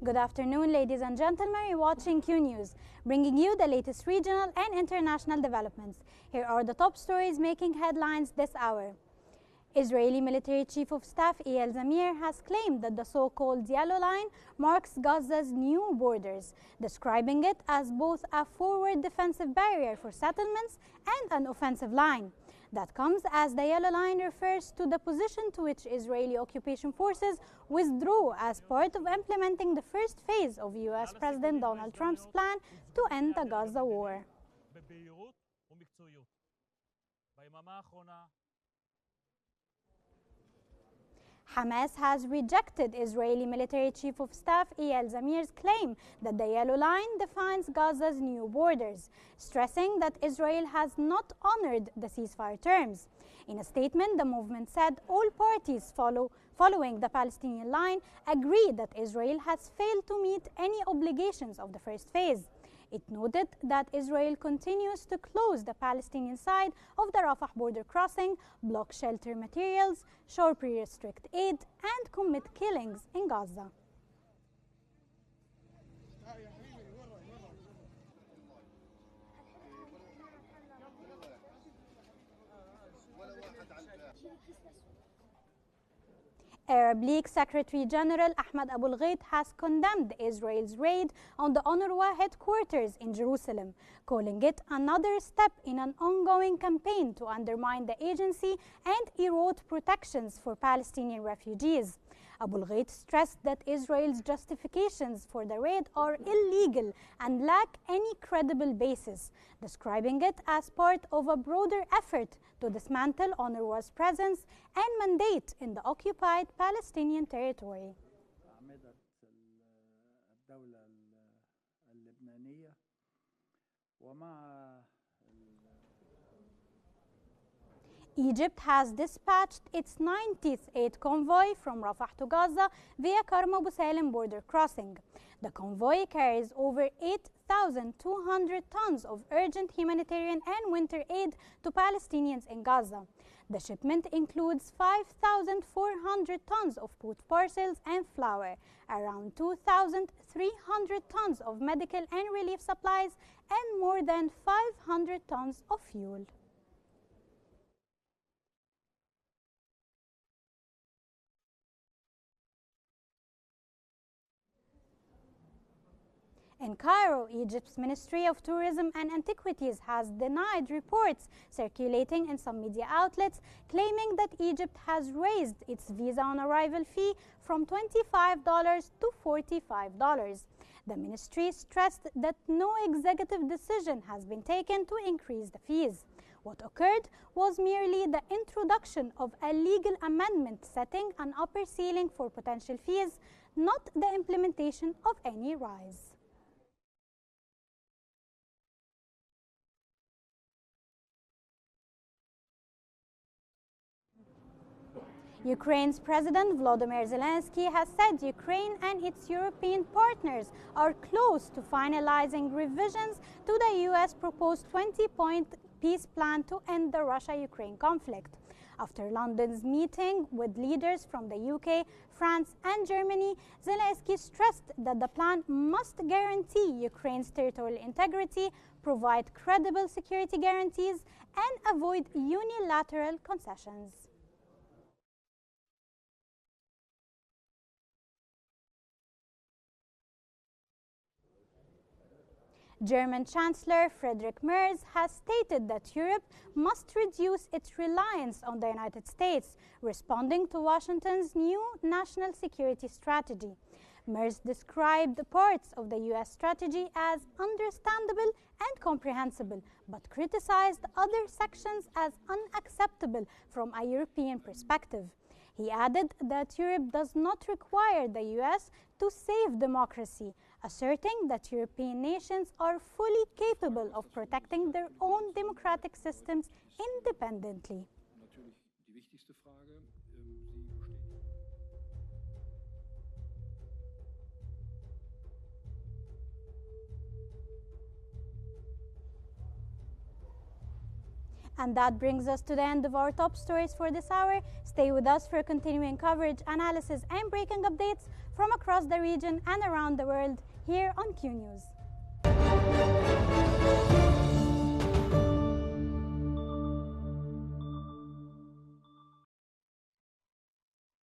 Good afternoon, ladies and gentlemen. You're watching Qnews, bringing you the latest regional and international developments. Here are the top stories making headlines this hour. Israeli military chief of staff Eyal Zamir has claimed that the so-called Yellow Line marks Gaza's new borders, describing it as both a forward defensive barrier for settlements and an offensive line. That comes as the Yellow Line refers to the position to which Israeli occupation forces withdrew as part of implementing the first phase of U.S. President Donald Trump's plan to end the Gaza war. Hamas has rejected Israeli military chief of staff Eyal Zamir's claim that the Yellow Line defines Gaza's new borders, stressing that Israel has not honored the ceasefire terms. In a statement, the movement said all parties following the Palestinian line agree that Israel has failed to meet any obligations of the first phase. It noted that Israel continues to close the Palestinian side of the Rafah border crossing, block shelter materials, shore restrict aid, and commit killings in Gaza. Arab League Secretary General Ahmed Abul Gheit has condemned Israel's raid on the UNRWA headquarters in Jerusalem, calling it another step in an ongoing campaign to undermine the agency and erode protections for Palestinian refugees. Abul Gheit stressed that Israel's justifications for the raid are illegal and lack any credible basis, describing it as part of a broader effort to dismantle UNRWA's presence and mandate in the occupied Palestinian territory. Egypt has dispatched its 90th aid convoy from Rafah to Gaza via Karma Abu Salim border crossing. The convoy carries over 8,200 tons of urgent humanitarian and winter aid to Palestinians in Gaza. The shipment includes 5,400 tons of food parcels and flour, around 2,300 tons of medical and relief supplies, and more than 500 tons of fuel. In Cairo, Egypt's Ministry of Tourism and Antiquities has denied reports circulating in some media outlets claiming that Egypt has raised its visa on arrival fee from $25 to $45. The ministry stressed that no executive decision has been taken to increase the fees. What occurred was merely the introduction of a legal amendment setting an upper ceiling for potential fees, not the implementation of any rise. Ukraine's President Volodymyr Zelensky has said Ukraine and its European partners are close to finalizing revisions to the U.S. proposed 20-point peace plan to end the Russia-Ukraine conflict. After London's meeting with leaders from the UK, France, and Germany, Zelensky stressed that the plan must guarantee Ukraine's territorial integrity, provide credible security guarantees, and avoid unilateral concessions. German Chancellor Friedrich Merz has stated that Europe must reduce its reliance on the United States, responding to Washington's new national security strategy. Merz described parts of the U.S. strategy as understandable and comprehensible, but criticized other sections as unacceptable from a European perspective. He added that Europe does not require the U.S. to save democracy, asserting that European nations are fully capable of protecting their own democratic systems independently. And that brings us to the end of our top stories for this hour. Stay with us for continuing coverage, analysis, and breaking updates from across the region and around the world here on Qnews.